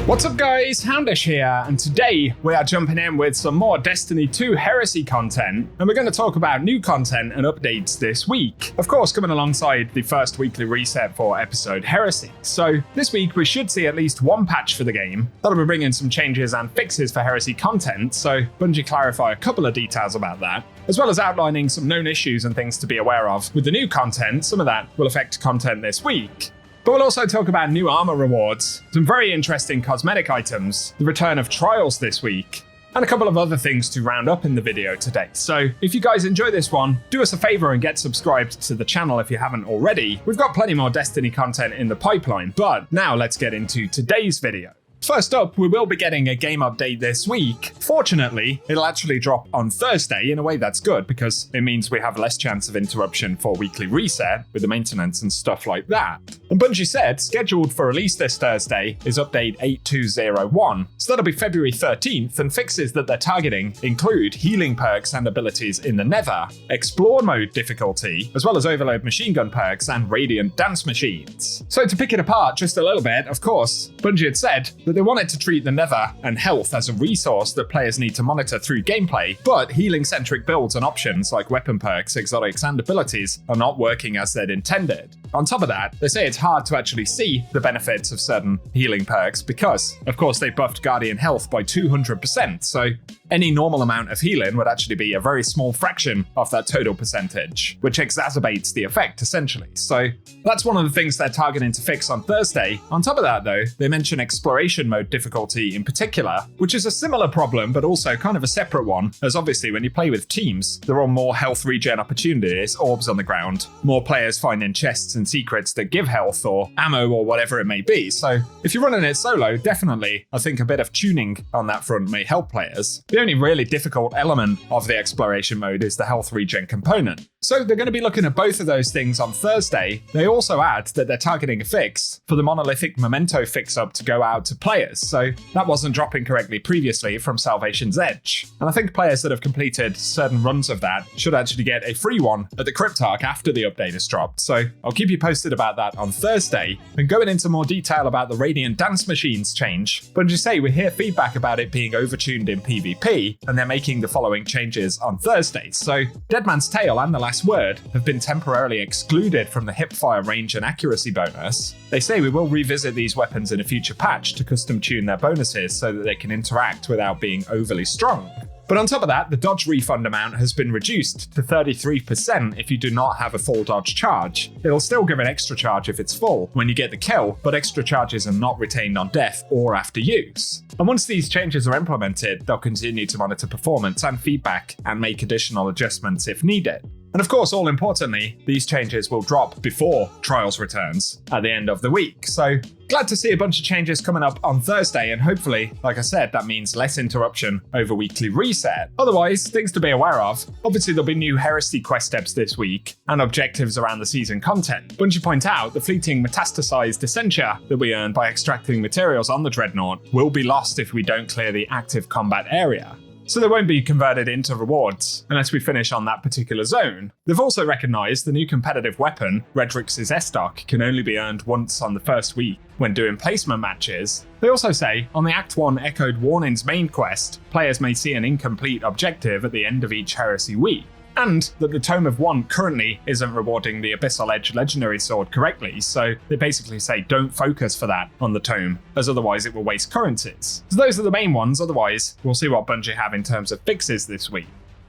What's up guys, Houndish here, and today we are jumping in with some more Destiny 2 Heresy content, and we're going to talk about new content and updates this week. Of course, coming alongside the first weekly reset for episode Heresy. So this week we should see at least one patch for the game. That'll be bringing some changes and fixes for Heresy content, so Bungie clarify a couple of details about that, as well as outlining some known issues and things to be aware of with the new content. Some of that will affect content this week. But we'll also talk about new armor rewards, some very interesting cosmetic items, the return of trials this week, and a couple of other things to round up in the video today. So if you guys enjoy this one, do us a favor and get subscribed to the channel if you haven't already. We've got plenty more Destiny content in the pipeline, but now let's get into today's video. First up, we will be getting a game update this week. Fortunately, it'll actually drop on Thursday. In a way, that's good because it means we have less chance of interruption for weekly reset with the maintenance and stuff like that. And Bungie said scheduled for release this Thursday is update 8201. So that'll be February 13th, and fixes that they're targeting include healing perks and abilities in the Nether, Explore mode difficulty, as well as overload machine gun perks and radiant dance machines. So to pick it apart just a little bit, of course, Bungie had said that they wanted to treat the Nether and health as a resource that players need to monitor through gameplay, but healing-centric builds and options like weapon perks, exotics, and abilities are not working as they'd intended. On top of that, they say it's hard to actually see the benefits of certain healing perks because, of course, they buffed Guardian health by 200%, so any normal amount of healing would actually be a very small fraction of that total percentage, which exacerbates the effect essentially. So that's one of the things they're targeting to fix on Thursday. On top of that though, they mention exploration mode difficulty in particular, which is a similar problem but also kind of a separate one, as obviously when you play with teams, there are more health regen opportunities, orbs on the ground, more players finding chests and secrets that give health or ammo or whatever it may be. So if you're running it solo, definitely I think a bit of tuning on that front may help players. The only really difficult element of the exploration mode is the health regen component. So they're going to be looking at both of those things on Thursday. They also add that they're targeting a fix for the monolithic memento fix-up to go out to players. So that wasn't dropping correctly previously from Salvation's Edge. And I think players that have completed certain runs of that should actually get a free one at the Cryptarch after the update is dropped. So I'll keep you posted about that on Thursday. And going into more detail about the Radiant Dance Machines change, Bungie say we hear feedback about it being overtuned in PvP, and they're making the following changes on Thursday. So Deadman's Tale and The Last Word have been temporarily excluded from the hipfire range and accuracy bonus. They say we will revisit these weapons in a future patch to custom tune their bonuses so that they can interact without being overly strong. But on top of that, the dodge refund amount has been reduced to 33% if you do not have a full dodge charge. It'll still give an extra charge if it's full when you get the kill, but extra charges are not retained on death or after use. And once these changes are implemented, they'll continue to monitor performance and feedback and make additional adjustments if needed. And of course, all importantly, these changes will drop before Trials returns at the end of the week. So glad to see a bunch of changes coming up on Thursday, and hopefully, like I said, that means less interruption over weekly reset. Otherwise, things to be aware of. Obviously, there'll be new Heresy quest steps this week and objectives around the season content. Bungie point out the fleeting metastasized essentia that we earn by extracting materials on the Dreadnought will be lost if we don't clear the active combat area. So they won't be converted into rewards unless we finish on that particular zone. They've also recognised the new competitive weapon, Redrix's S-Stock, can only be earned once on the first week when doing placement matches. They also say, on the Act 1 Echoed Warnings main quest, players may see an incomplete objective at the end of each Heresy week, and that the Tome of One currently isn't rewarding the Abyssal Edge Legendary Sword correctly, so they basically say don't focus for that on the Tome, as otherwise it will waste currencies. So those are the main ones, otherwise we'll see what Bungie have in terms of fixes this week.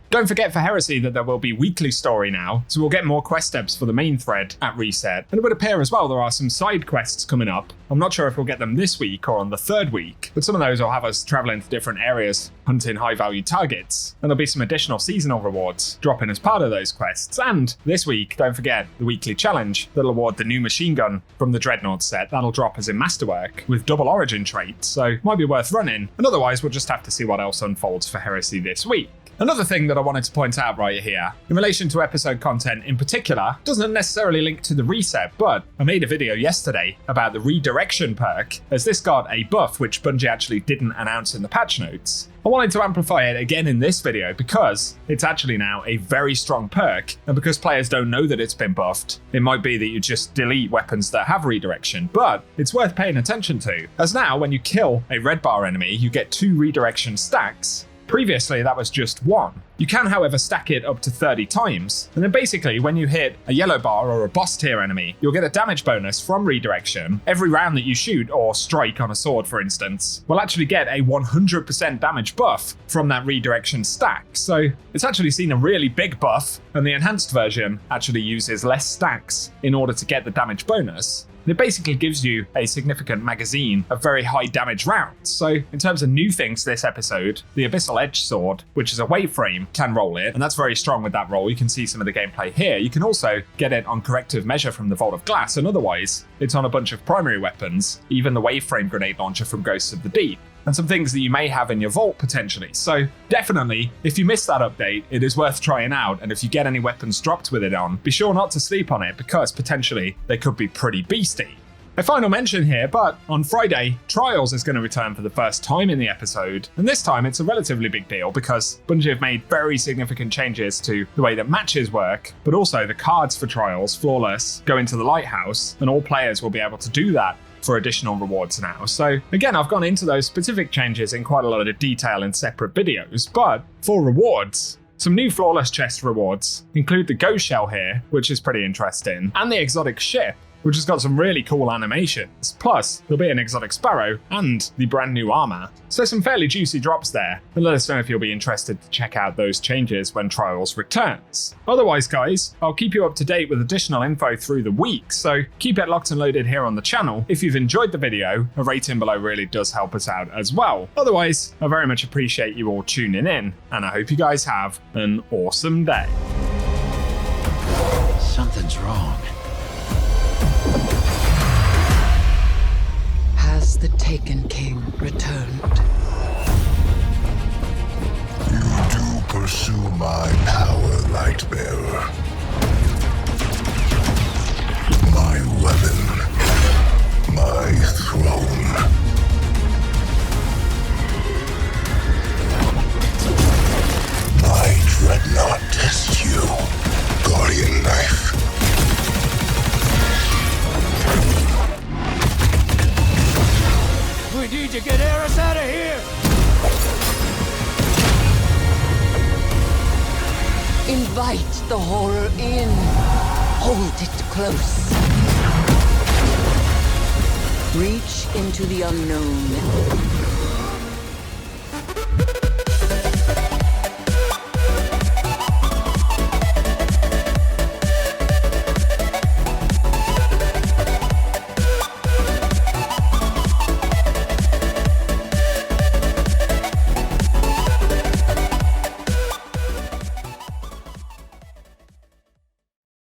Don't forget for Heresy that there will be weekly story now, so we'll get more quest steps for the main thread at reset. And it would appear as well there are some side quests coming up. I'm not sure if we'll get them this week or on the third week, but some of those will have us traveling to different areas, hunting high value targets. And there'll be some additional seasonal rewards dropping as part of those quests. And this week, don't forget the weekly challenge that'll award the new machine gun from the Dreadnought set. That'll drop as in Masterwork with double origin traits, so might be worth running. And otherwise, we'll just have to see what else unfolds for Heresy this week. Another thing that I wanted to point out right here, in relation to episode content in particular, doesn't necessarily link to the reset, but I made a video yesterday about the redirection perk, as this got a buff which Bungie actually didn't announce in the patch notes. I wanted to amplify it again in this video because it's actually now a very strong perk, and because players don't know that it's been buffed, it might be that you just delete weapons that have redirection, but it's worth paying attention to, as now when you kill a red bar enemy, you get 2 redirection stacks. Previously, that was just 1. You can, however, stack it up to 30 times, and then basically when you hit a yellow bar or a boss tier enemy, you'll get a damage bonus from redirection. Every round that you shoot or strike on a sword, for instance, will actually get a 100% damage buff from that redirection stack. So it's actually seen a really big buff, and the enhanced version actually uses less stacks in order to get the damage bonus. And it basically gives you a significant magazine of very high damage rounds. So in terms of new things this episode, the Abyssal Edge Sword, which is a wave frame, can roll it, and that's very strong with that roll. You can see some of the gameplay here. You can also get it on corrective measure from the Vault of Glass, and otherwise, it's on a bunch of primary weapons, even the wave frame grenade launcher from Ghosts of the Deep, and some things that you may have in your vault potentially. So definitely, if you missed that update, it is worth trying out, and if you get any weapons dropped with it on, be sure not to sleep on it because potentially they could be pretty beasty. A final mention here, but on Friday, Trials is going to return for the first time in the episode, and this time it's a relatively big deal because Bungie have made very significant changes to the way that matches work, but also the cards for Trials, Flawless, go into the Lighthouse, and all players will be able to do that for additional rewards now. So again, I've gone into those specific changes in quite a lot of detail in separate videos, but for rewards, some new Flawless chest rewards include the Ghost Shell here, which is pretty interesting, and the Exotic Ship, which has got some really cool animations. Plus, there'll be an exotic sparrow and the brand new armor. So some fairly juicy drops there, and let us know if you'll be interested to check out those changes when Trials returns. Otherwise, guys, I'll keep you up to date with additional info through the week, so keep it locked and loaded here on the channel. If you've enjoyed the video, a rating below really does help us out as well. Otherwise, I very much appreciate you all tuning in, and I hope you guys have an awesome day. Something's wrong. Has the Taken King returned? You do pursue my power, Lightbearer. My weapon. My throne. My dreadnought tests you, Guardian Knife. We need to get Heresy out of here! Invite the horror in. Hold it close. Reach into the unknown.